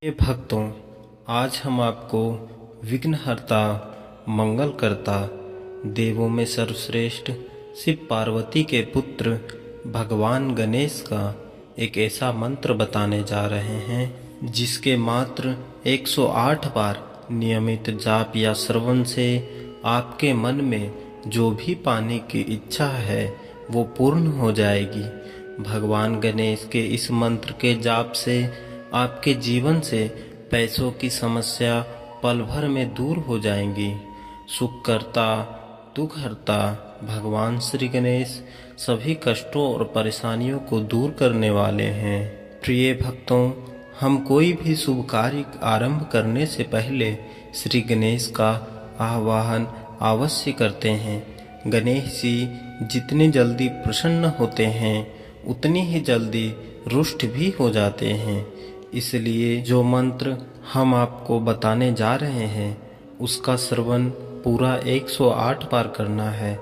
हे भक्तों, आज हम आपको विघ्नहर्ता, मंगलकर्ता, देवों में सर्वश्रेष्ठ शिव पार्वती के पुत्र भगवान गणेश का एक ऐसा मंत्र बताने जा रहे हैं जिसके मात्र 108 बार नियमित जाप या श्रवण से आपके मन में जो भी पाने की इच्छा है वो पूर्ण हो जाएगी। भगवान गणेश के इस मंत्र के जाप से आपके जीवन से पैसों की समस्या पल भर में दूर हो जाएंगी। सुख करता, दुख हरता भगवान श्री गणेश सभी कष्टों और परेशानियों को दूर करने वाले हैं। प्रिय भक्तों, हम कोई भी शुभ कार्य आरंभ करने से पहले श्री गणेश का आवाहन अवश्य करते हैं। गणेश जी जितनी जल्दी प्रसन्न होते हैं उतनी ही जल्दी रुष्ट भी हो जाते हैं। इसलिए जो मंत्र हम आपको बताने जा रहे हैं उसका श्रवण पूरा 108 बार करना है।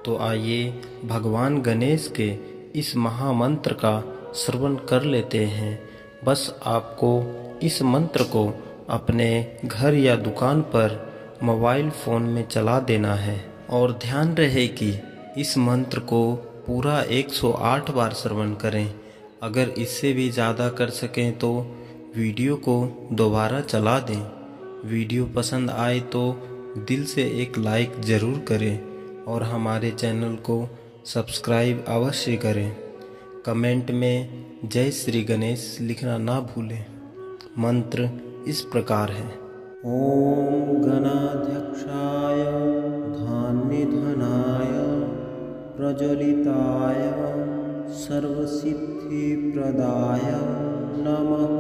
तो आइए भगवान गणेश के इस महामंत्र का श्रवण कर लेते हैं। बस आपको इस मंत्र को अपने घर या दुकान पर मोबाइल फ़ोन में चला देना है और ध्यान रहे कि इस मंत्र को पूरा 108 बार श्रवण करें। अगर इससे भी ज़्यादा कर सकें तो वीडियो को दोबारा चला दें। वीडियो पसंद आए तो दिल से एक लाइक ज़रूर करें और हमारे चैनल को सब्सक्राइब अवश्य करें। कमेंट में जय श्री गणेश लिखना ना भूलें। मंत्र इस प्रकार है। ओम गणाध्यक्षाय धान्यधनाय प्रज्वलिताय सर्वसिद्धिप्रदाय नमः।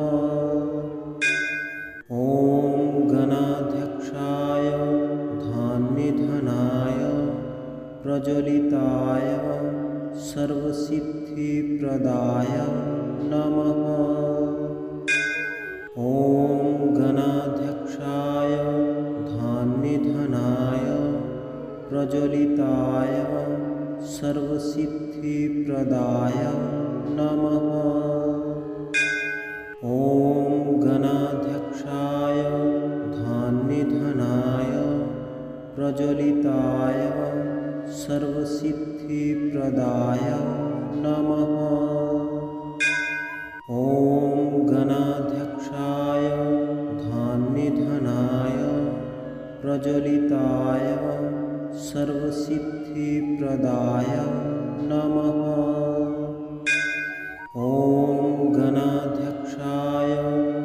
ओम गणाध्यक्षाय धान्यधनाय प्रज्वलिताय सर्वसिद्धिप्रदाय नमः। ओम गणाध्यक्षाय धान्यधनाय प्रज्वलिताय सर्वसिद्धिप्रदाय नमः। ओम गणाध्यक्षाय धान्यधनाय प्रज्वलिताय सर्वसिद्धिप्रदाय नमः। ओम गणाध्यक्षाय धान्यधनाय प्रज्वलिताय सर्वसिद्धिप्रदाय नमः। ओम गणाध्यक्षाय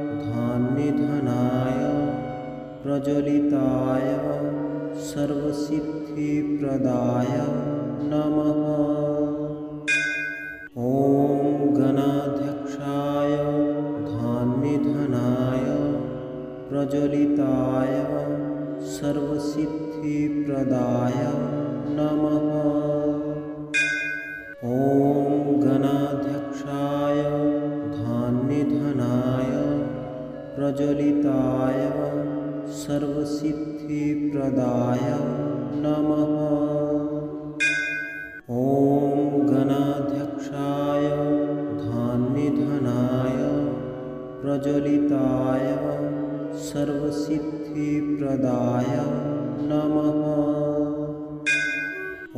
धान्यधनाय प्रज्वलिताय सर्वसिद्धिप्रदाय नमः। ओम गणाध्यक्षाय धान्यधनाय प्रज्वलिताय सर्वसिद्धिप्रदाय नमः। ओम गणाध्यक्षाय धान्यधनाय प्रज्वलिताय सर्वसिद्धिप्रदाय नमः। ओम गणाध्यक्षाय धान्यधनाय प्रज्वलिताय सर्वसिद्धिप्रदाय नमः।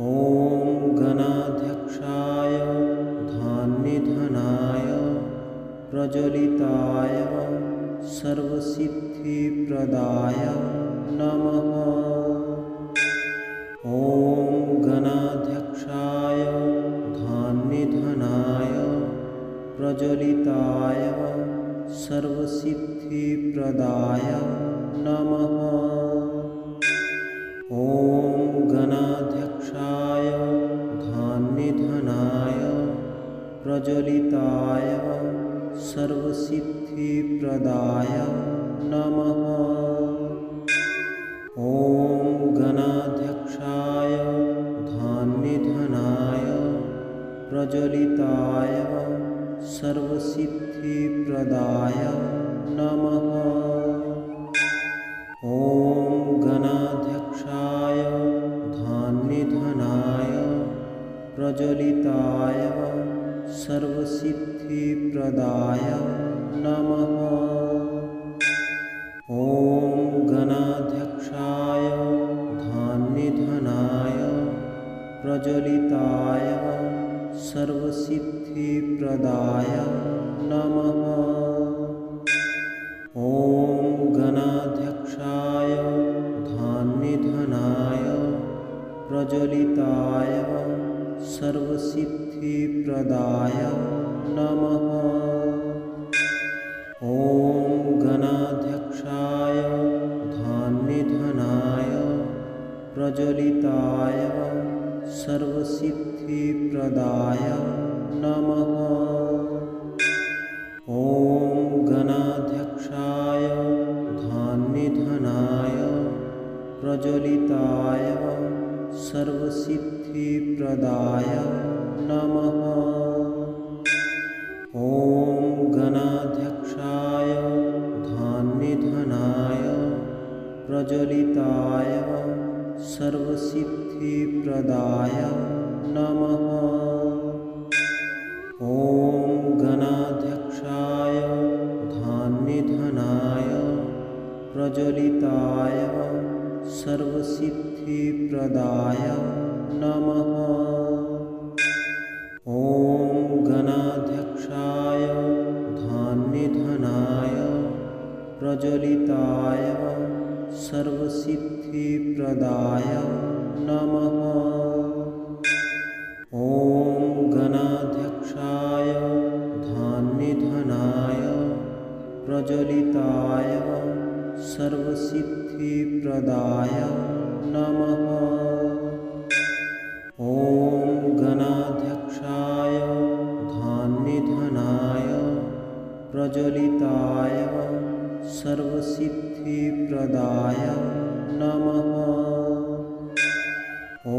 ओम गणाध्यक्षाय धान्यधनाय प्रज्वलिताय सर्वसिद्धिप्रदाय नमः। ओम गणाध्यक्षाय धान्यधनाय प्रज्वलिताय सर्वसिद्धिप्रदाय नमः। ओम गणाध्यक्षाय धान्यधनाय प्रज्वलिताय सर्वसिद्धिप्रदाय नमः। ओम गणाध्यक्षाय धान्यधनाय प्रज्वलिताय सर्वसिद्धिप्रदाय नमः। ओम गणाध्यक्षाय धान्यधनाय प्रज्वलिताय सर्वसिद्धिप्रदाय नमः। गणाध्यक्षाय धान्यधनाय प्रज्वलिताय सर्वसिद्धिप्रदाय नमः। ॐ गणाध्यक्षाय धान्यधनाय प्रज्वलिताय सर्वसिद्धिप्रदाय नमः। ॐ गणाध्यक्षाय धान्यधनाय प्रज्वलिताय सर्वसिद्धिप्रदाय नमः। ॐ गणाध्यक्षाय धान्यधनाय प्रज्वलिताय सर्वसिद्धिप्रदाय नमः। ॐ गणाध्यक्षाय धान्यधनाय प्रज्वलिताय सर्वसिद्धिप्रदाय नमः। ॐ गणाध्यक्षाय धान्यधनाय प्रज्वलिताय सर्वसिद्धिप्रदाय नमः। ॐ गणाध्यक्षाय धान्यधनाय प्रज्वलिताय सर्वसिद्धिप्रदाय नमः। ॐ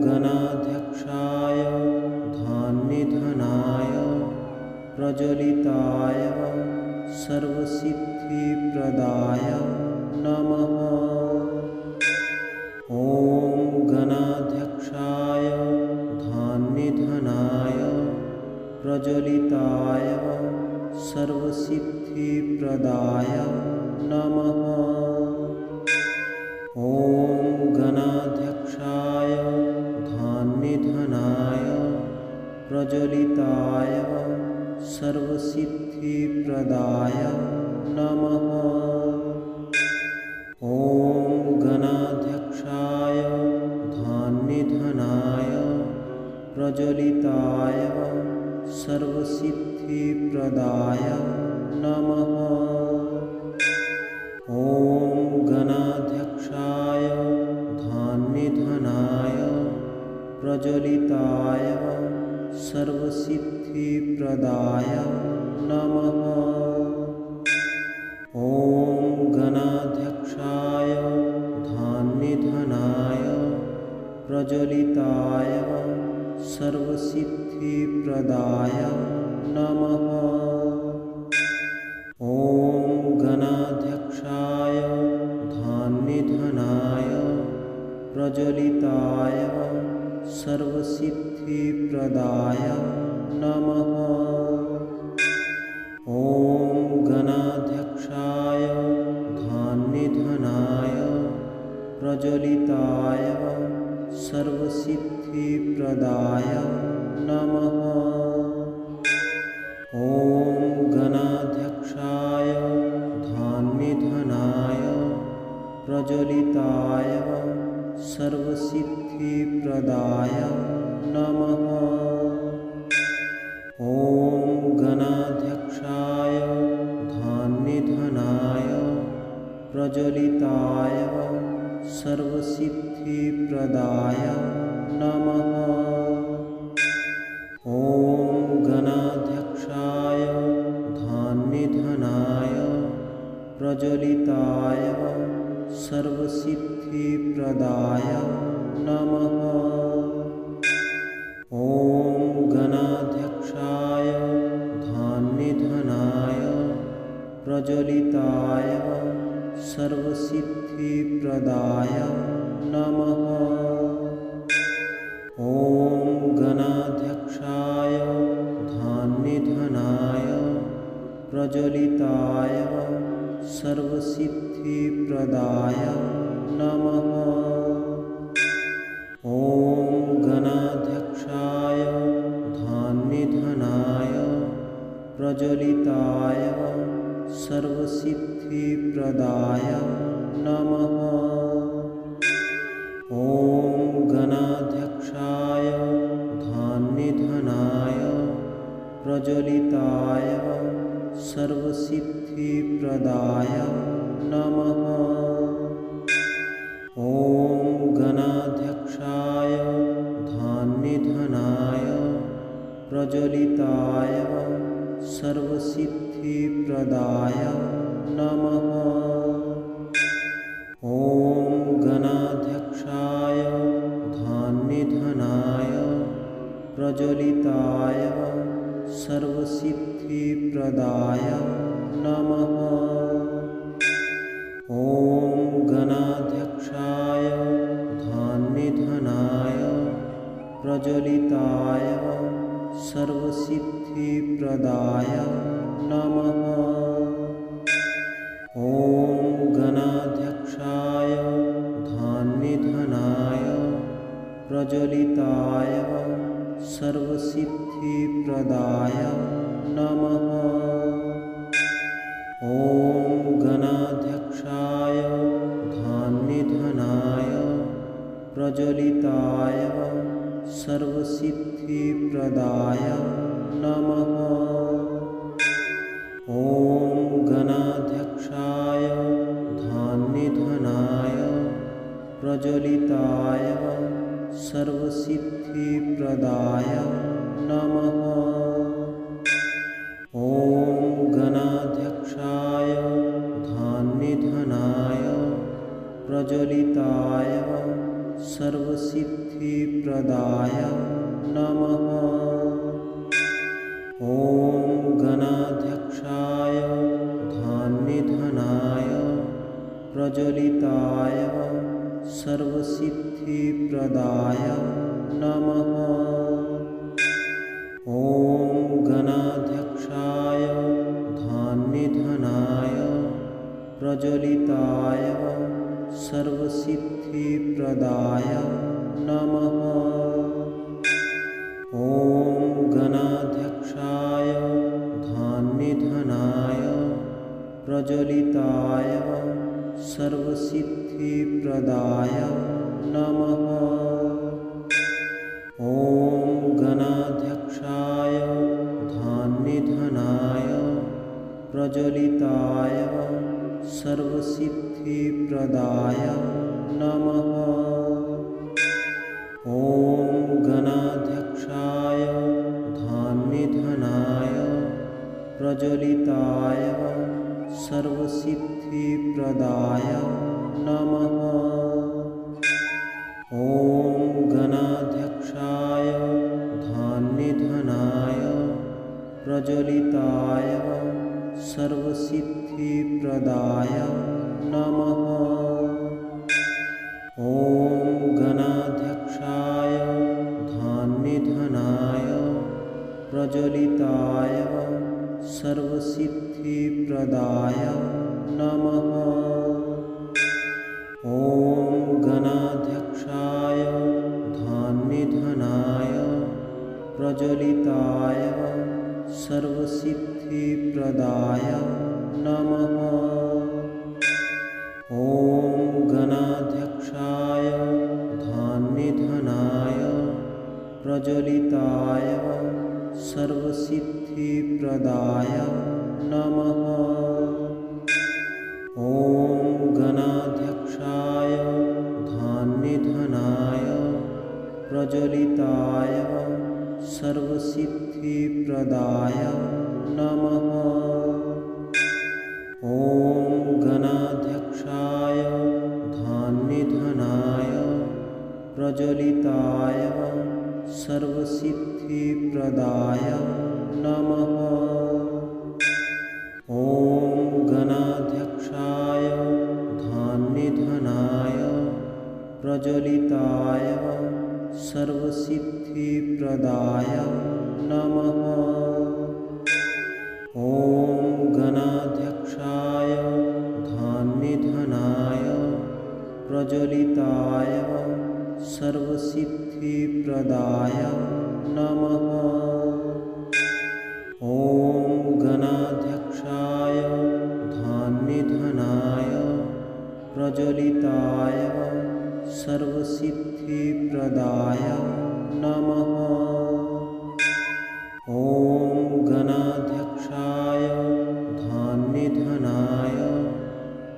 गणाध्यक्षाय धान्यधनाय प्रज्वलिताय सर्वसिद्धिप्रदाय नमः। ॐ गणाध्यक्षाय धान्यधनाय प्रज्वलिताय सर्वसिद्धिप्रदाय नमः। ॐ गणाध्यक्षाय धान्यधनाय प्रज्वलिताय सर्वसिद्धिप्रदाय नमः। ॐ गणाध्यक्षाय धान्यधनाय प्रज्वलिताय सर्वसिद्धिप्रदाय नमः। ॐ गणाध्यक्षाय धान्यधनाय प्रज्वलिताय सर्वसिद्धिप्रदाय नमः। ॐ गणाध्यक्षाय धान्यधनाय प्रज्वलिताय सर्वसिद्धिप्रदाय नमः। ॐ गणाध्यक्षाय धान्यधनाय प्रज्वलिताय सर्वसिद्धिप्रदाय नमः। ॐ गणाध्यक्षाय धान्यधनाय प्रज्वलिताय सर्वसिद्धिप्रदाय नमः। ॐ गणाध्यक्षाय धान्यधनाय प्रज्वलिताय सर्वसिद्धिप्रदाय नमः। ॐ गणाध्यक्षाय धान्यधनाय प्रज्वलिताय सर्वसिद्धिप्रदाय नमः। ॐ गणाध्यक्षाय धान्यधनाय प्रज्वलिताय सर्वसिद्धिप्रदाय नमः। ॐ गणाध्यक्षाय धान्यधनाय प्रज्वलिताय सर्वसिद्धिप्रदाय नमः। ॐ गणाध्यक्षाय धान्यधनाय प्रज्वलिताय सर्वसिद्धिप्रदाय नमः। ॐ गणाध्यक्षाय धान्यधनाय प्रज्वलिताय सर्वसिद्धिप्रदाय नमः। ॐ गणाध्यक्षाय धान्यधनाय प्रज्वलिताय सर्वसिद्धिप्रदाय नमः। ॐ गणाध्यक्षाय धान्यधनाय प्रज्वलिताय सर्वसिद्धिप्रदाय नमः। ॐ गणाध्यक्षाय धान्यधनाय प्रज्वलिताय सर्वसिद्धिप्रदाय नमः। ॐ गणाध्यक्षाय धान्यधनाय प्रज्वलिताय सर्वसिद्धिप्रदाय नमः। ॐ गणाध्यक्षाय धान्यधनाय प्रज्वलिताय सर्वसिद्धिप्रदाय नमः। ॐ गणाध्यक्षाय धान्यधनाय प्रज्वलिताय सर्वसिद्धिप्रदाय नमः। ॐ गणाध्यक्षाय धान्यधनाय प्रज्वलिताय सर्वसिद्धिप्रदाय नमः। ॐ गणाध्यक्षाय धान्यधनाय प्रज्वलिताय सर्वसिद्धिप्रदाय नमः। ॐ गणाध्यक्षाय धान्यधनाय प्रज्वलिताय सर्वसिद्धिप्रदाय नमः। ॐ गणाध्यक्षाय धान्यधनाय प्रज्वलिताय सर्वसिद्धिप्रदाय नमः। ॐ गणाध्यक्षाय धान्यधनाय प्रज्वलिताय सर्वसिद्धिप्रदाय नमः। ॐ गणाध्यक्षाय धान्यधनाय प्रज्वलिताय सर्वसिद्धिप्रदाय नमः। ॐ गणाध्यक्षाय धान्यधनाय प्रज्वलिताय सर्वसिद्धिप्रदाय नमः। ॐ गणाध्यक्षाय धान्यधनाय प्रज्वलिताय सर्वसिद्धिप्रदाय नमः। ॐ गणाध्यक्षाय धान्यधनाय प्रज्वलिताय सर्वसिद्धिप्रदाय नमः। ॐ गणाध्यक्षाय धान्यधनाय प्रज्वलिताय सर्वसिद्धिप्रदाय नमः। ॐ गणाध्यक्षाय धान्यधनाय प्रज्वलिताय सर्वसिद्धिप्रदाय नमः। ॐ गणाध्यक्षाय धान्यधनाय प्रज्वलिताय सर्वसिद्धिप्रदाय नमः। ॐ गणाध्यक्षाय धान्यधनाय प्रज्वलिताय सर्वसिद्धिप्रदाय नमः। ॐ गणाध्यक्षाय धान्यधनाय प्रज्वलिताय सर्वसिद्धिप्रदाय नमः। ॐ गणाध्यक्षाय धान्यधनाय प्रज्वलिताय सर्वसिद्धिप्रदाय नमः। ॐ गणाध्यक्षाय धान्यधनाय प्रज्वलिताय सर्वसिद्धिप्रदाय नमः। ॐ गणाध्यक्षाय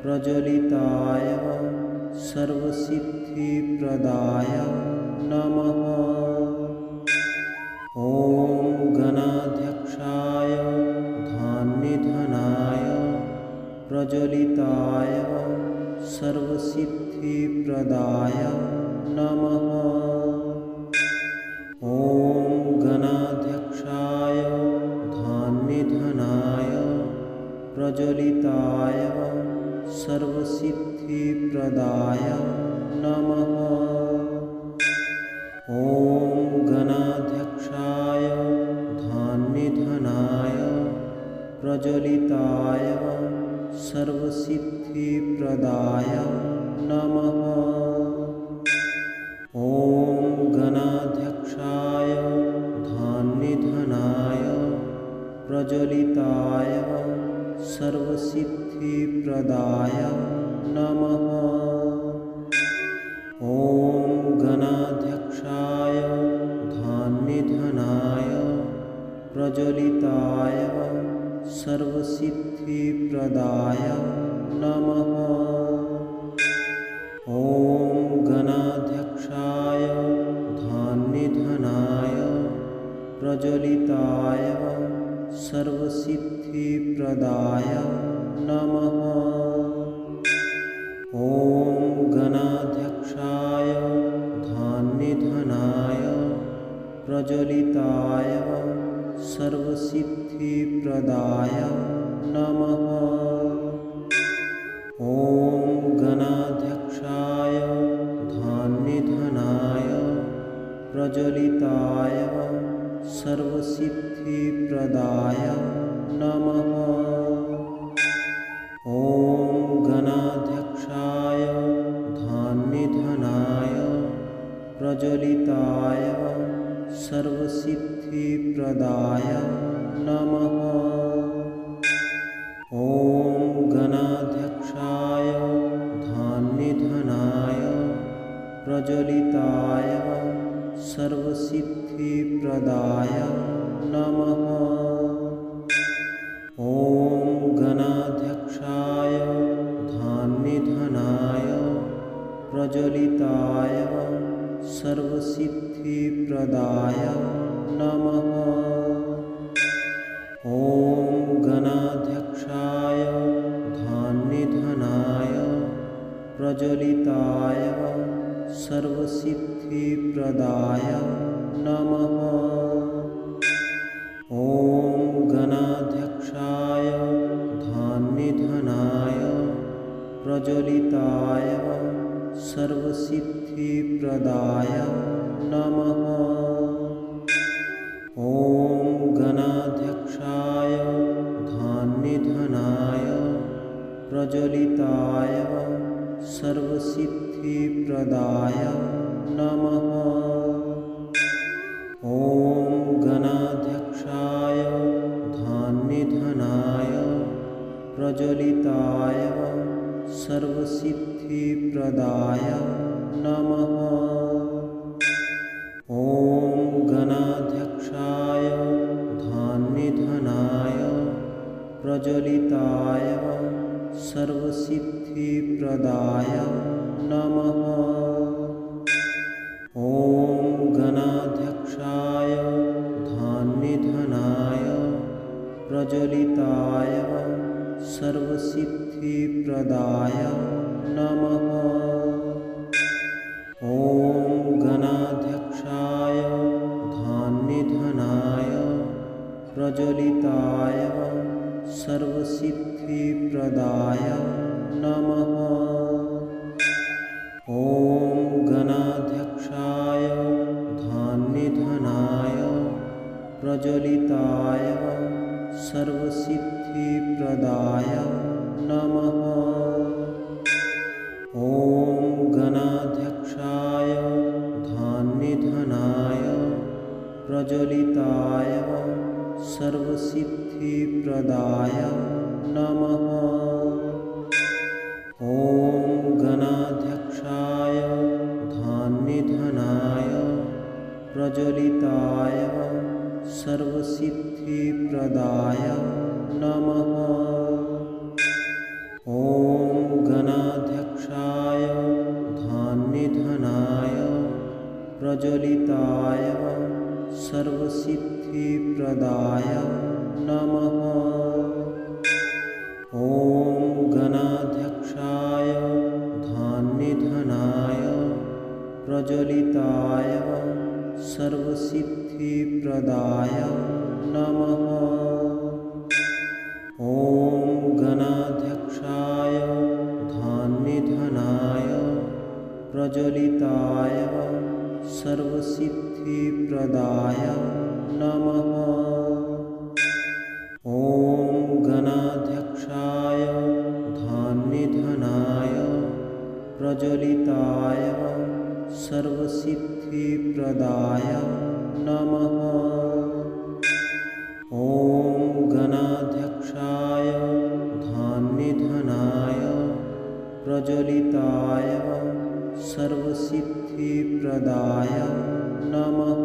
प्रज्वलिताय सर्वसिद्धिप्रदाय नमः। ॐ गणाध्यक्षाय धन्निधनाय प्रज्वलिताय सर्वसिद्धिप्रदाय नमः। ॐ गणाध्यक्षाय धन्निधनाय प्रज्वलिताय सर्वसिद्धिप्रदाय नमः। ॐ गणाध्यक्षाय धन्निधनाय प्रज्वलिताय सर्वसिद्धिप्रदाय नमः। ॐ गणाध्यक्षाय धन्निधनाय प्रज्वलिताय सर्वसिद्धिप्रदाय नमः। ॐ गणाध्यक्षाय धन्निधनाय प्रज्वलिताय सर्वसिद्धिप्रदाय नमः। ॐ गणाध्यक्षाय धन्निधनाय प्रज्वलिताय सर्वसिद्धिप्रदाय नमः। ॐ गणाध्यक्षाय धन्निधनाय प्रज्वलिताय सर्वसिद्धिप्रदाय नमः। ॐ गणाध्यक्षाय धन्निधनाय प्रज्वलिताय सर्वसिद्धिप्रदाय नमः। ॐ गणाध्यक्षाय धन्निधनाय प्रज्वलिताय सर्वसिद्धिप्रदाय नमः। ॐ गणाध्यक्षाय धन्निधनाय प्रज्वलिताय सर्वसिद्धिप्रदाय नमः। ॐ गणाध्यक्षाय धन्निधनाय प्रज्वलिताय सर्वसिद्धिप्रदाय नमः। ॐ गणाध्यक्षाय धन्निधनाय प्रज्वलिताय सर्वसिद्धिप्रदाय नमः। ॐ गणाध्यक्षाय धन्निधनाय प्रज्वलिताय सर्वसिद्धिप्रदाय नमः। ॐ गणाध्यक्षाय धन्निधनाय प्रज्वलिताय सर्वसिद्धिप्रदाय नमः। ॐ गणाध्यक्षाय धन्निधनाय प्रज्वलिताय सर्वसिद्धिप्रदाय नमः। ॐ गणाध्यक्षाय धन्निधनाय प्रज्वलिताय सर्वसिद्धिप्रदाय नमः। ॐ गणाध्यक्षाय धन्निधनाय प्रज्वलिताय सर्वसिद्धिप्रदाय नमः। ॐ गणाध्यक्षाय धन्निधनाय प्रज्वलिताय सर्वसिद्धिप्रदाय नमः। ॐ गणाध्यक्षाय धन्निधनाय प्रज्वलिताय सर्वसिद्धिप्रदाय नमः। ॐ गणाध्यक्षाय धन्निधनाय प्रज्वलिताय सर्वसिद्धिप्रदाय नमः। ॐ गणाध्यक्षाय धन्निधनाय प्रज्वलिताय सर्वसिद्धिप्रदाय नमः। ॐ सिद्धिप्रदाय नमः। ॐ गणाध्यक्षाय धान्यधनाय प्रज्वलिताय सर्वसिद्धिप्रदाय नमः। ॐ गणाध्यक्षाय धान्यधनाय प्रज्वलिताय सर्वसिद्धिप्रदाय नमः। ॐ गणाध्यक्षाय धान्यधनाय प्रज्वलिताय सर्वसिद्धिप्रदाय नमः। ॐ गणाध्यक्षाय धान्यधनाय प्रज्वलिताय सर्वसिद्धिप्रदाय नमः।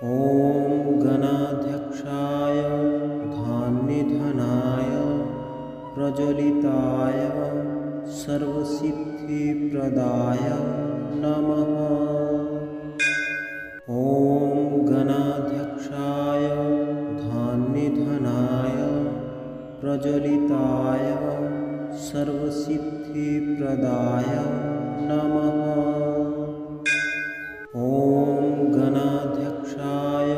ॐ गणाध्यक्षाय धान्यधनाय प्रज्वलिताय सर्वसिद्धिप्रदाय नमः। ॐ गणाध्यक्षाय धान्यधनाय प्रज्वलिताय सर्वसिद्धिप्रदाय नमः। ॐ गणाध्यक्षाय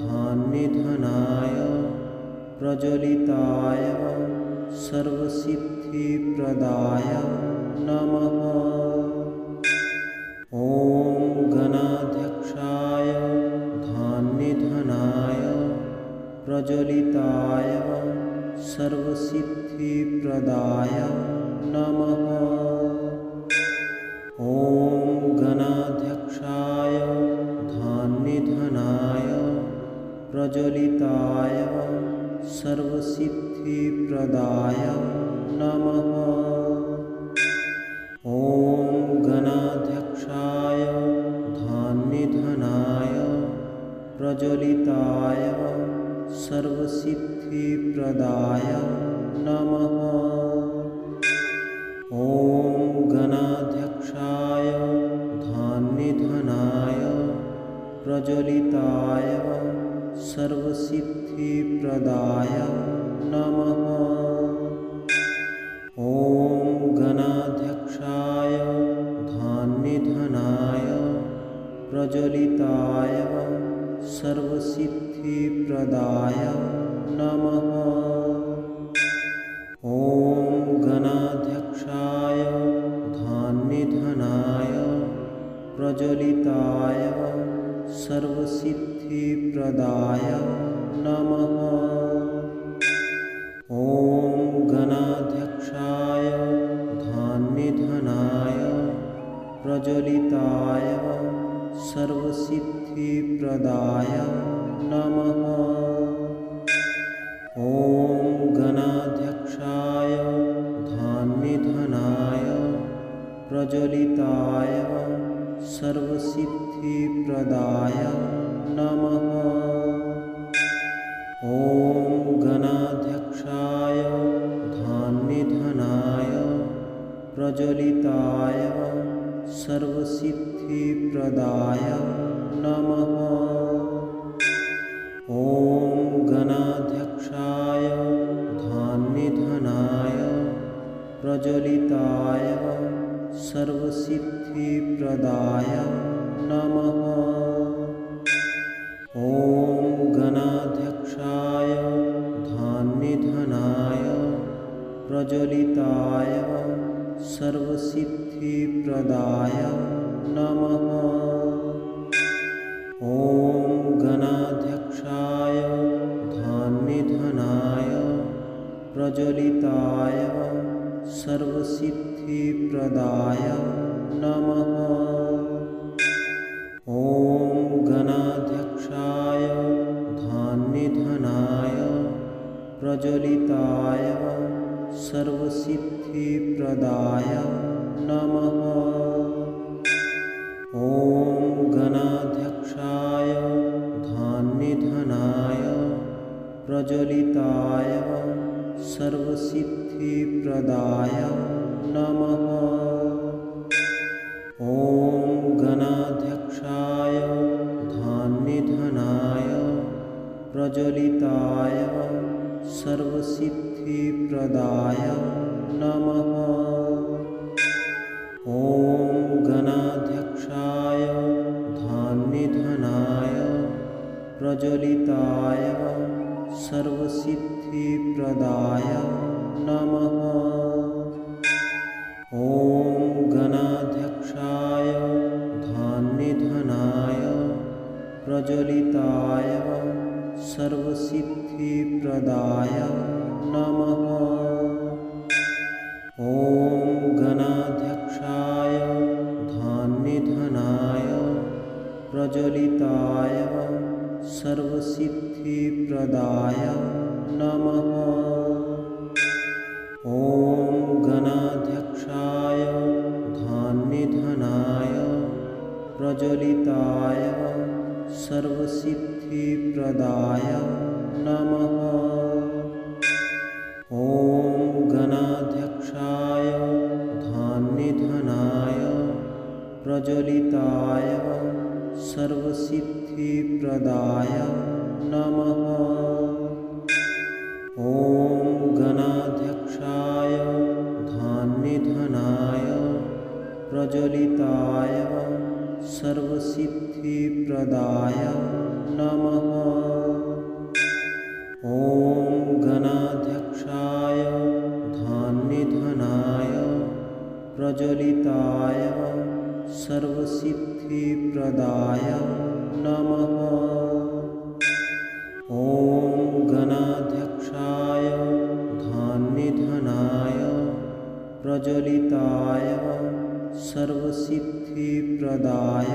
धान्यधनाय प्रज्वलिताय सर्वसिद्धिप्रदाय नमः। ॐ गणाध्यक्षाय धान्यधनाय प्रज्वलिताय सर्वसिद्धिप्रदाय नमः। ॐ गणाध्यक्षाय धान्यधनाय प्रज्वलिताय सर्वसिद्धिप्रदाय नमः। ॐ गणाध्यक्षाय धान्यधनाय प्रज्वलिताय सर्वसिद्धिप्रदाय नमः। ॐ गणाध्यक्षाय धान्यधनाय प्रज्वलिताय सर्वसिद्धिप्रदाय नमः। ॐ गणाध्यक्षाय धान्यधनाय प्रज्वलिताय सर्वसिद्धिप्रदाय नमः। ॐ गणाध्यक्षाय धान्यधनाय प्रज्वलिताय सर्वसिद्धिप्रदाय नमः। ॐ गणाध्यक्षाय धान्यधनाय प्रज्वलिताय सर्वसिद्धिप्रदाय नमः। ॐ गणाध्यक्षाय धान्यधनाय प्रज्वलिताय सर्वसिद्धिप्रदाय नमः। ॐ गणाध्यक्षाय धान्यधनाय प्रज्वलिताय सर्वसिद्धिप्रदाय नमः। ॐ गणाध्यक्षाय धान्यधनाय प्रज्वलिताय सर्वसिद्धिप्रदाय नमः। ॐ गणाध्यक्षाय धान्यधनाय प्रज्वलिताय सर्वसिद्धिप्रदाय नमः। ॐ गणाध्यक्षाय धान्यधनाय प्रज्वलिताय सर्वसिद्धिप्रदाय नमः। ॐ गणाध्यक्षाय धान्यधनाय प्रज्वलिताय सर्वसिद्धिप्रदाय नमः। ॐ गणाध्यक्षाय धान्यधनाय प्रज्वलिताय सर्वसिद्धिप्रदाय नमः। ॐ गणाध्यक्षाय धान्यधनाय प्रज्वलिताय सर्वसिद्धिप्रदाय नमः। ॐ गणाध्यक्षाय धान्यधनाय प्रज्वलिताय सर्वसिद्धिप्रदाय नमः। ॐ गणाध्यक्षाय धान्यधनाय प्रज्वलिताय सर्वसिद्धिप्रदाय नमः। ॐ गणाध्यक्षाय धान्यधनाय प्रज्वलिताय सर्वसिद्धिप्रदाय नमः। ॐ गणाध्यक्षाय धान्यधनाय प्रज्वलिताय सर्वसिद्धिप्रदाय नमः। ॐ गणाध्यक्षाय धान्यधनाय प्रज्वलिताय सर्वसिद्धिप्रदाय नमः। ॐ गणाध्यक्षाय धान्यधनाय प्रज्वलिताय सर्वसिद्धिप्रदाय नमः। ॐ गणाध्यक्षाय धान्यधनाय प्रज्वलिताय सर्वसिद्धिप्रदाय नमः। ॐ गणाध्यक्षाय धान्यधनाय प्रज्वलिताय सर्वसिद्धिप्रदाय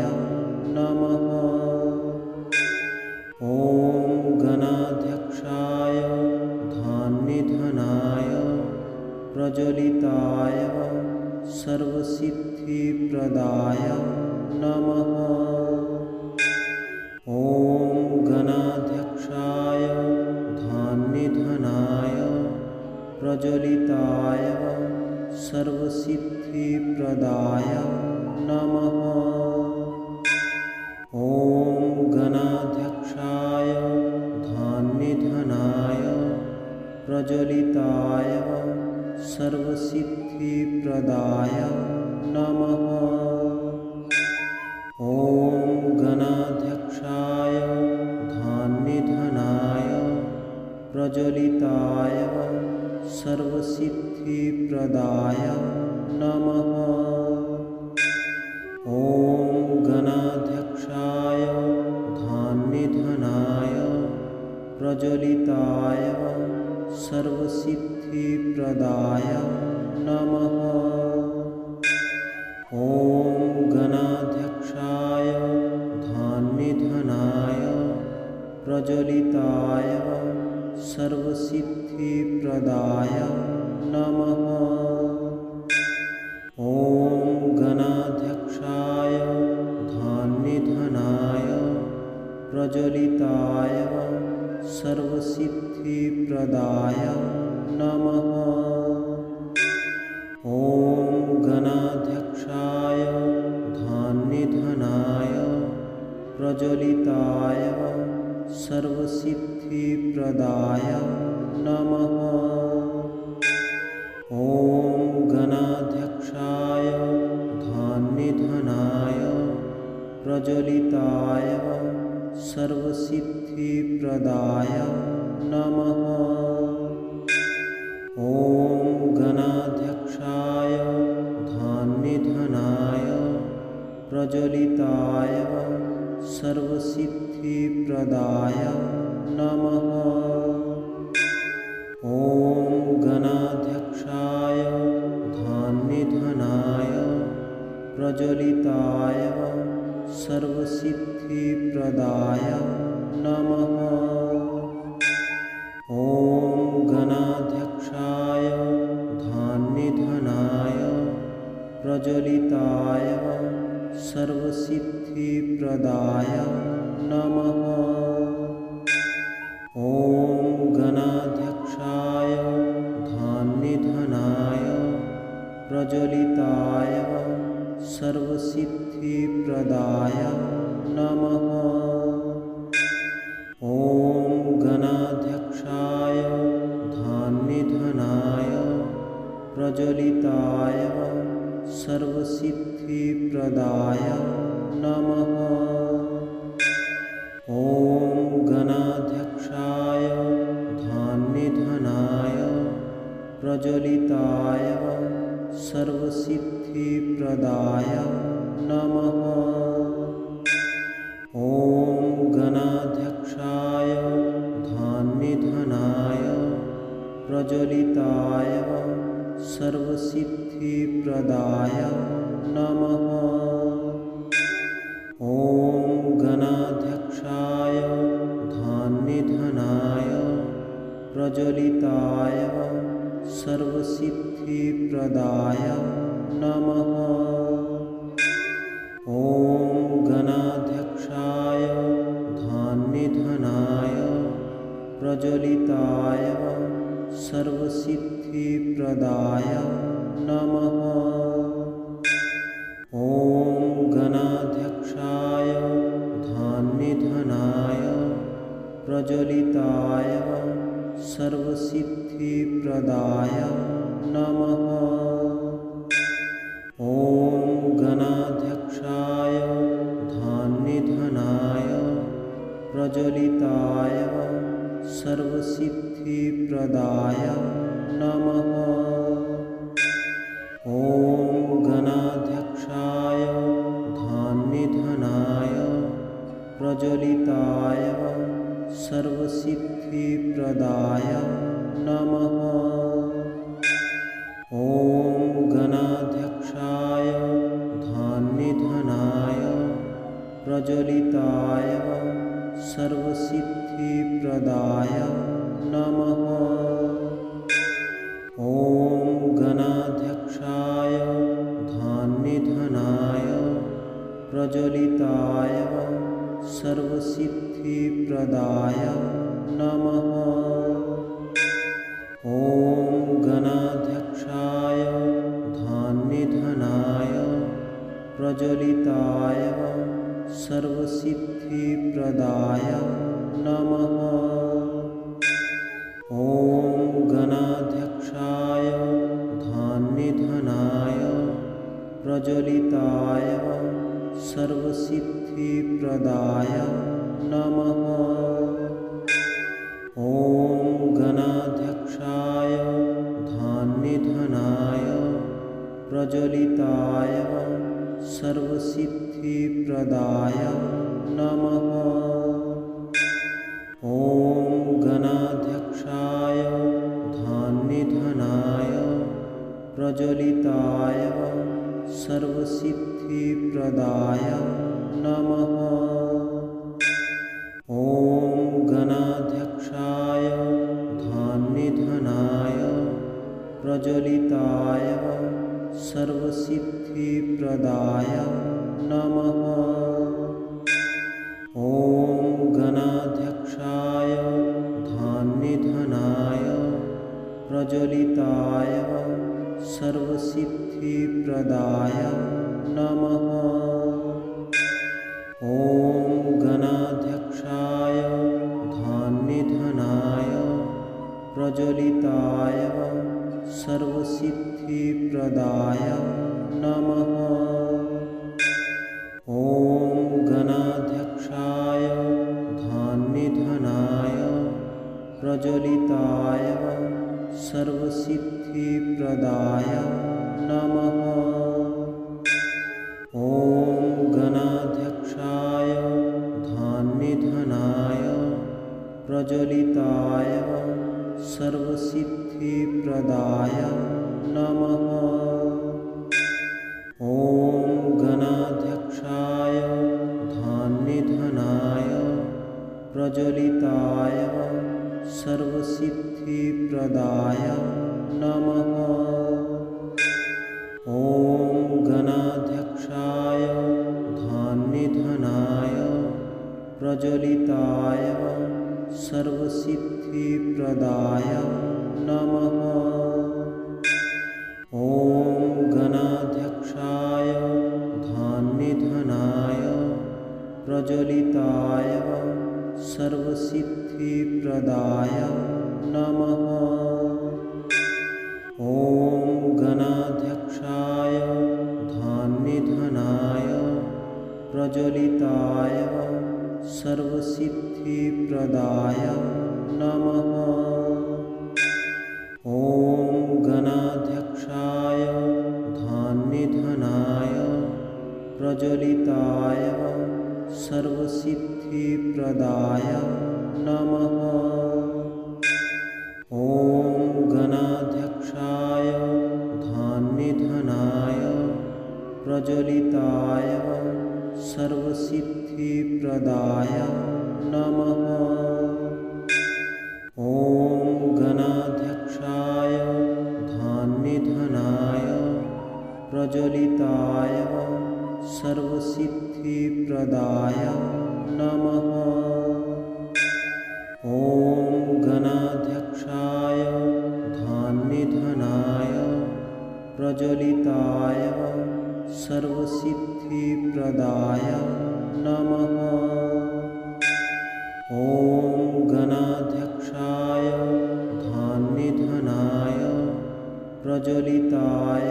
नमः। ॐ गणाध्यक्षाय धान्यधनाय प्रज्वलिताय सर्वसिद्धिप्रदाय नमः। ॐ गणाध्यक्षाय धान्यधनाय प्रज्वलिताय सर्वसिद्धिप्रदाय नमः। ॐ गणाध्यक्षाय धान्यधनाय प्रज्वलिताय सर्वसिद्धिप्रदाय नमः। ॐ गणाध्यक्षाय धान्यधनाय प्रज्वलिताय सर्वसिद्धिप्रदाय नमः। ॐ गणाध्यक्षाय धान्यधनाय प्रज्वलिताय सर्वसिद्धिप्रदाय नमः। ॐ गणाध्यक्षाय धान्यधनाय प्रज्वलिताय सर्वसिद्धिप्रदाय नमः। ॐ गणाध्यक्षाय धान्यधनाय प्रज्वलिताय सर्वसिद्धिप्रदाय नमः। ॐ गणाध्यक्षाय धान्यधनाय प्रज्वलिताय सर्वसिद्धिप्रदाय नमः। ॐ गणाध्यक्षाय धान्यधनाय प्रज्वलिताय सर्वसिद्धिप्रदाय नमः। ॐ गणाध्यक्षाय धान्यधनाय प्रज्वलिताय सर्वसिद्धिप्रदाय नमः। ॐ गणाध्यक्षाय धान्यधनाय प्रज्वलिताय सर्वसिद्धिप्रदाय नमः। ॐ गणाध्यक्षाय धान्यधनाय प्रज्वलिताय सर्वसिद्धिप्रदाय नमः। ॐ गणाध्यक्षाय धान्यधनाय प्रज्वलिताय सर्वसिद्धिप्रदाय नमः। ॐ प्रज्वलिताय सर्वसिद्धिप्रदाय नमः। ॐ गणाध्यक्षाय धान्यधनाय प्रज्वलिताय सर्वसिद्धिप्रदाय नमः। ॐ गणाध्यक्षाय धान्यधनाय प्रज्वलिताय सर्वसिद्धिप्रदाय नमः। ॐ गणाध्यक्षाय धान्यधनाय प्रज्वलिताय सर्वसिद्धिप्रदाय नमः। ॐ गणाध्यक्षाय धान्यधनाय प्रज्वलिताय सर्वसिद्धिप्रदाय नमः। ॐ गणाध्यक्षाय धान्यधनाय प्रज्वलिताय सर्वसिद्धिप्रदाय नमः। ॐ गणाध्यक्षाय धान्यधनाय प्रज्वलिताय सर्वसिद्धिप्रदाय नमः। ॐ गणाध्यक्षाय धान्यधनाय प्रज्वलिताय सर्वसिद्धिप्रदाय नमः। ॐ गणाध्यक्षाय धान्यधनाय प्रज्वलिताय सर्वसिद्धिप्रदाय नमः। ॐ गणाध्यक्षाय धान्यधनाय प्रज्वलिताय सर्वसिद्धिप्रदाय नमः। ॐ गणाध्यक्षाय धान्यधनाय प्रज्वलिताय सर्वसिद्धिप्रदाय नमः। ॐ गणाध्यक्षाय धान्यधनाय प्रज्वलिताय सर्वसिद्धिप्रदाय नमः। ॐ गणाध्यक्षाय धान्यधनाय प्रज्वलिताय सर्वसिद्धिप्रदाय नमः। ॐ गणाध्यक्षाय धान्यधनाय प्रज्वलिताय सर्वसिद्धिप्रदाय नमः। ॐ गणाध्यक्षाय धान्यधनाय प्रज्वलिताय सर्वसिद्धिप्रदाय नमः। ॐ गणाध्यक्षाय धान्यधनाय प्रज्वलिताय सर्वसिद्धिप्रदाय नमः। ॐ गणाध्यक्षाय धान्यधनाय प्रज्वलिताय सर्वसिद्धिप्रदाय नमः। ॐ गणाध्यक्षाय धान्यधनाय प्रज्वलिताय सर्वसिद्धिप्रदाय नमः। ॐ गणाध्यक्षाय धान्यधनाय प्रज्वलिताय सर्वसिद्धिप्रदाय नमः। ॐ गणाध्यक्षाय धान्यधनाय प्रज्वलिताय सर्वसिद्धिप्रदाय नमः। ॐ गणाध्यक्षाय धान्यधनाय प्रज्वलिताय सर्वसिद्धिप्रदाय नमः। ॐ गणाध्यक्षाय धान्यधनाय प्रज्वलिताय सर्वसिद्धिप्रदाय नमः। ॐ प्रज्वलिताय सर्वसिद्धिप्रदाय नमः। ॐ गणाध्यक्षाय धान्यधनाय प्रज्वलिताय सर्वसिद्धिप्रदाय नमः। ॐ गणाध्यक्षाय धान्यधनाय प्रज्वलिताय सर्वसिद्धिप्रदाय नमः। ॐ गणाध्यक्षाय धान्यधनाय प्रज्वलिताय सर्वसिद्धिप्रदाय नमः। ॐ गणाध्यक्षाय धान्यधनाय प्रज्वलिताय सर्वसिद्धिप्रदाय नमः। ॐ गणाध्यक्षाय धान्यधनाय प्रज्वलिताय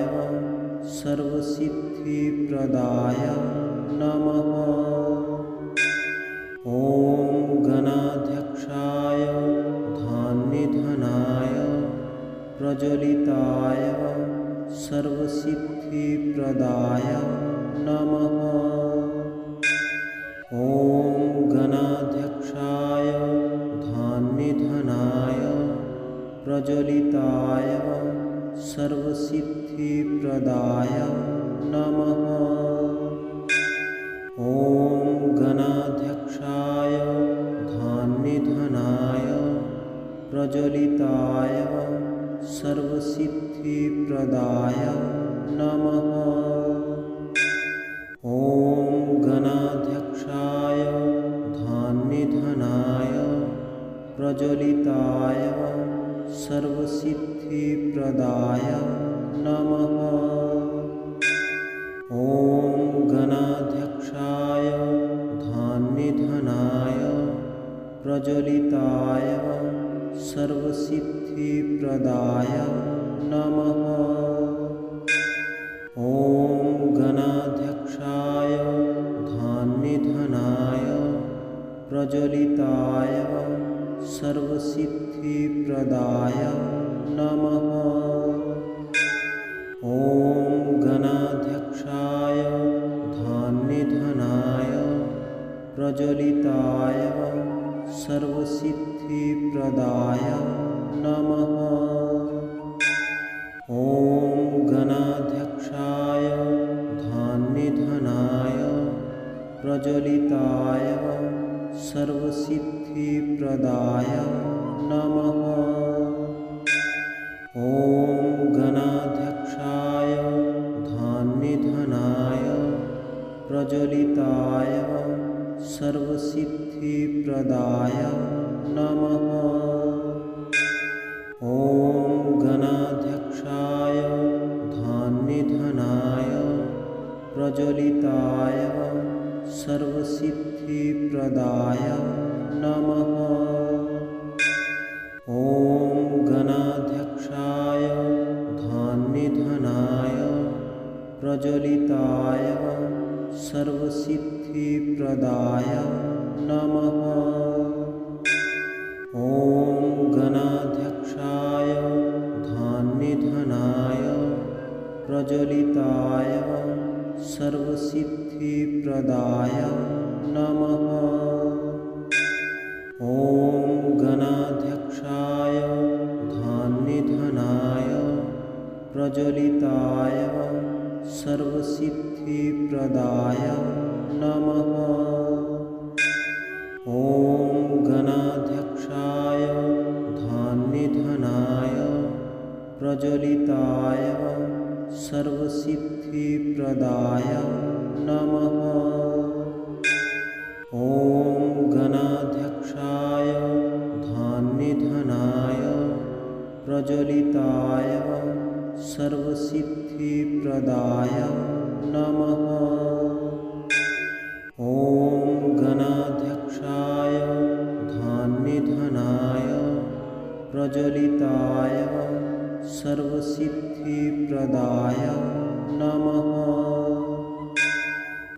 सर्वसिद्धिप्रदाय नमः। ॐ गणाध्यक्षाय धान्यधनाय प्रज्वलिताय सर्वसिद्धिप्रदाय नमः। ॐ गणाध्यक्षाय धान्यधनाय प्रज्वलिताय सर्वसिद्धिप्रदाय नमः। ॐ गणाध्यक्षाय धान्यधनाय प्रज्वलिताय सर्वसिद्धिप्रदाय नमः। ॐ गणाध्यक्षाय धान्यधनाय प्रज्वलिताय सर्वसिद्धिप्रदाय नमः। ॐ गणाध्यक्षाय धान्यधनाय प्रज्वलिताय सर्वसिद्धिप्रदाय नमः। ॐ गणाध्यक्षाय धान्यधनाय प्रज्वलिताय सर्वसिद्धिप्रदाय नमः। ॐ गणाध्यक्षाय धान्यधनाय प्रज्वलिताय सर्वसिद्धिप्रदाय नमः। ॐ गणाध्यक्षाय धान्यधनाय प्रज्वलिताय सर्वसिद्धिप्रदाय नमः। ॐ गणाध्यक्षाय धान्यधनाय प्रज्वलिताय सर्वसिद्धिप्रदाय नमः। ॐ गणाध्यक्षाय धान्यधनाय प्रज्वलिताय सर्वसिद्धिप्रदाय नमः। ॐ गणाध्यक्षाय धान्यधनाय प्रज्वलिताय सर्वसिद्धिप्रदाय नमः। ॐ गणाध्यक्षाय धान्यधनाय प्रज्वलिताय सर्वसिद्धिप्रदाय नमः। ॐ गणाध्यक्षाय धान्यधनाय प्रज्वलिताय सर्वसिद्धिप्रदाय नमः। ॐ गणाध्यक्षाय धान्यधनाय प्रज्वलिताय सर्वसिद्धिप्रदाय नमः। ॐ गणाध्यक्षाय धान्यधनाय प्रज्वलिताय सर्वसिद्धिप्रदाय नमः। ॐ गणाध्यक्षाय धान्यधनाय प्रज्वलिताय सर्वसिद्धिप्रदाय नमः।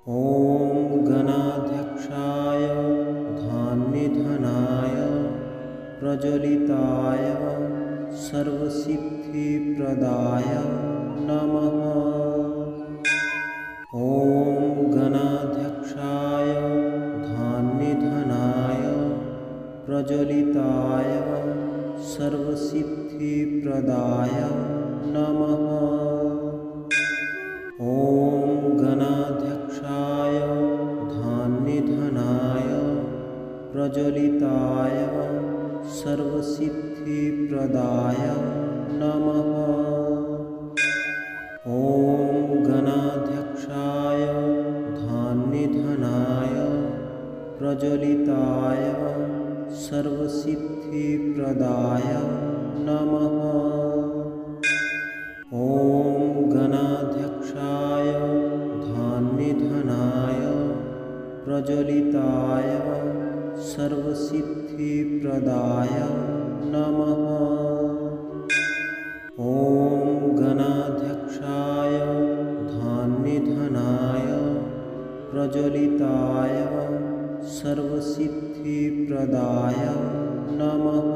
ॐ प्रज्वलिताय सर्वसिद्धिप्रदाय नमः। ॐ गणाध्यक्षाय धान्यधनाय प्रज्वलिताय सर्वसिद्धिप्रदाय नमः। ॐ गणाध्यक्षाय धान्यधनाय प्रज्वलिताय सर्वसिद्धिप्रदाय नमः। ॐ गणाध्यक्षाय धान्यधनाय प्रज्वलिताय सर्वसिद्धिप्रदाय नमः। ॐ गणाध्यक्षाय धान्यधनाय प्रज्वलिताय सर्वसिद्धिप्रदाय नमः। ॐ गणाध्यक्षाय धान्यधनाय प्रज्वलिताय सर्वसिद्धिप्रदाय नमः।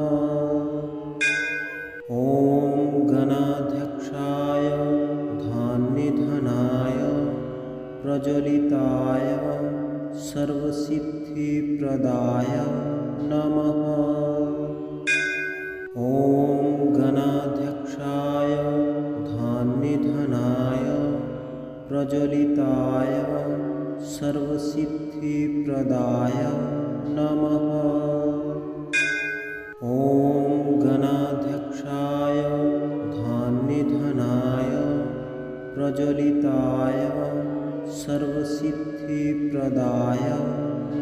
ॐ गणाध्यक्षाय धान्यधनाय प्रज्वलिताय सर्वसिद्धिप्रदाय नमः। ॐ गणाध्यक्षाय धान्यधनाय प्रज्वलिताय सर्वसिद्धिप्रदाय नमः। ॐ गणाध्यक्षाय धान्यधनाय प्रज्वलिताय सर्वसिद्धिप्रदाय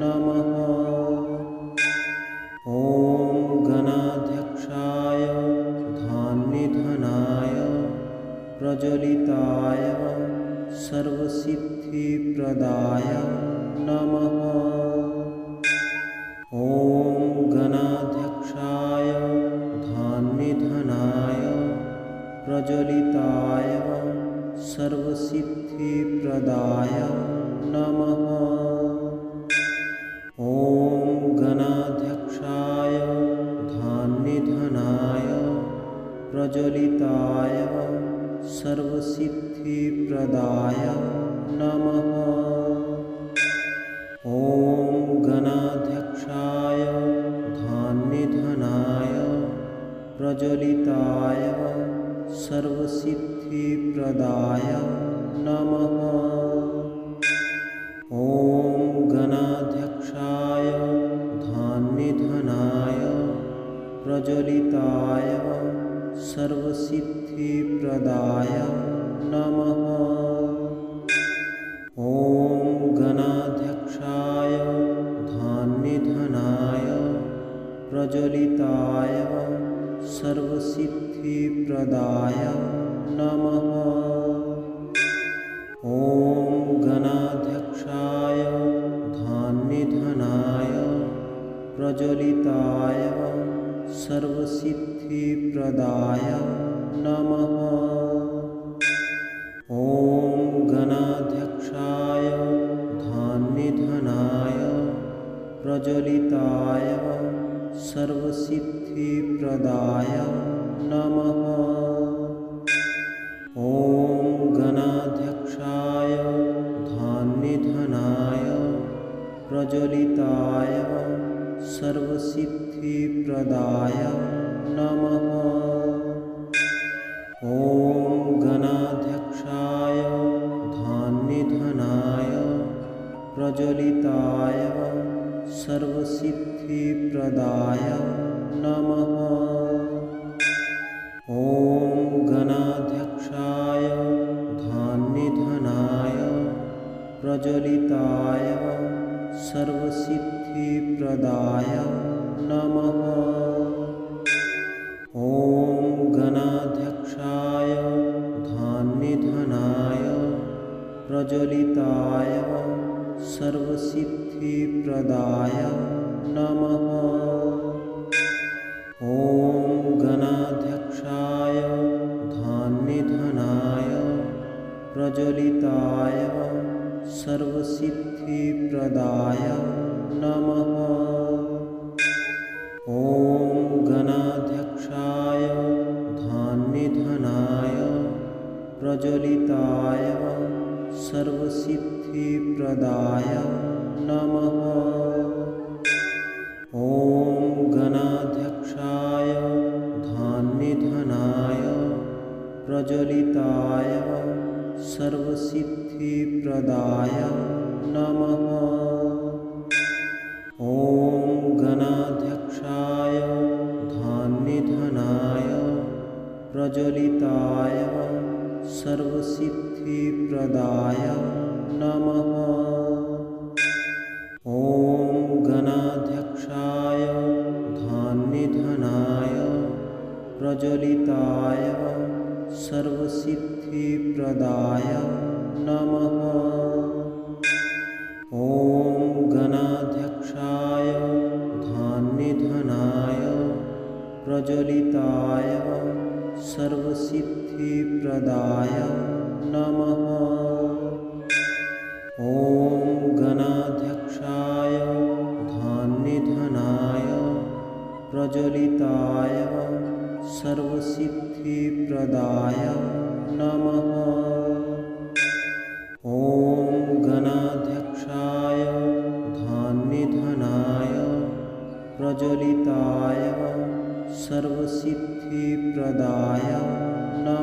नमः। ॐ गणाध्यक्षाय धान्यधनाय प्रज्वलिताय सर्वसिद्धिप्रदाय नमः। ॐ गणाध्यक्षाय धान्यधनाय प्रज्वलिताय सर्वसिद्धिप्रदाय नमः। ॐ गणाध्यक्षाय धान्यधनाय प्रज्वलिताय सर्वसिद्धिप्रदाय नमः। ॐ गणाध्यक्षाय धान्यधनाय प्रज्वलिताय सर्वसिद्धिप्रदाय नमः। ॐ गणाध्यक्षाय धान्यधनाय प्रज्वलिताय सर्वसिद्धिप्रदाय नमः। ॐ गणाध्यक्षाय धान्यधनाय प्रज्वलिताय सर्वसिद्धिप्रदाय नमः। ॐ गणाध्यक्षाय धान्यधनाय प्रज्वलिताय सर्वसिद्धिप्रदाय नमः। ॐ गणाध्यक्षाय धान्यधनाय प्रज्वलिताय सर्वसिद्धिप्रदाय नमः। ॐ गणाध्यक्षाय धान्यधनाय प्रज्वलिताय सर्वसिद्धिप्रदाय नमः। ॐ गणाध्यक्षाय धान्यधनाय प्रज्वलिताय सर्वसिद्धिप्रदाय नमः। ॐ गणाध्यक्षाय धान्यधनाय प्रज्वलिताय सर्वसिद्धिप्रदाय नमः। ॐ गणाध्यक्षाय धान्यधनाय प्रज्वलिताय सर्वसिद्धिप्रदाय नमः। ॐ गणाध्यक्षाय धान्यधनाय प्रज्वलिताय सर्वसिद्धिप्रदाय नमः। ॐ प्रज्वलिताय सर्वसिद्धिप्रदाय नमः। ॐ गणाध्यक्षाय धान्यधनाय प्रज्वलिताय सर्वसिद्धिप्रदाय नमः। ॐ गणाध्यक्षाय धान्यधनाय प्रज्वलिताय सर्वसिद्धिप्रदाय नमः। ॐ गणाध्यक्षाय धान्यधनाय प्रज्वलिताय सर्वसिद्धिप्रदाय नमः। ॐ गणाध्यक्षाय धान्यधनाय प्रज्वलिताय सर्वसिद्धिप्रदाय नमः। ॐ गणाध्यक्षाय धान्यधनाय प्रज्वलिताय सर्वसिद्धिप्रदाय नमः। ॐ गणाध्यक्षाय धान्यधनाय प्रज्वलिताय सर्वसिद्धिप्रदाय नमः।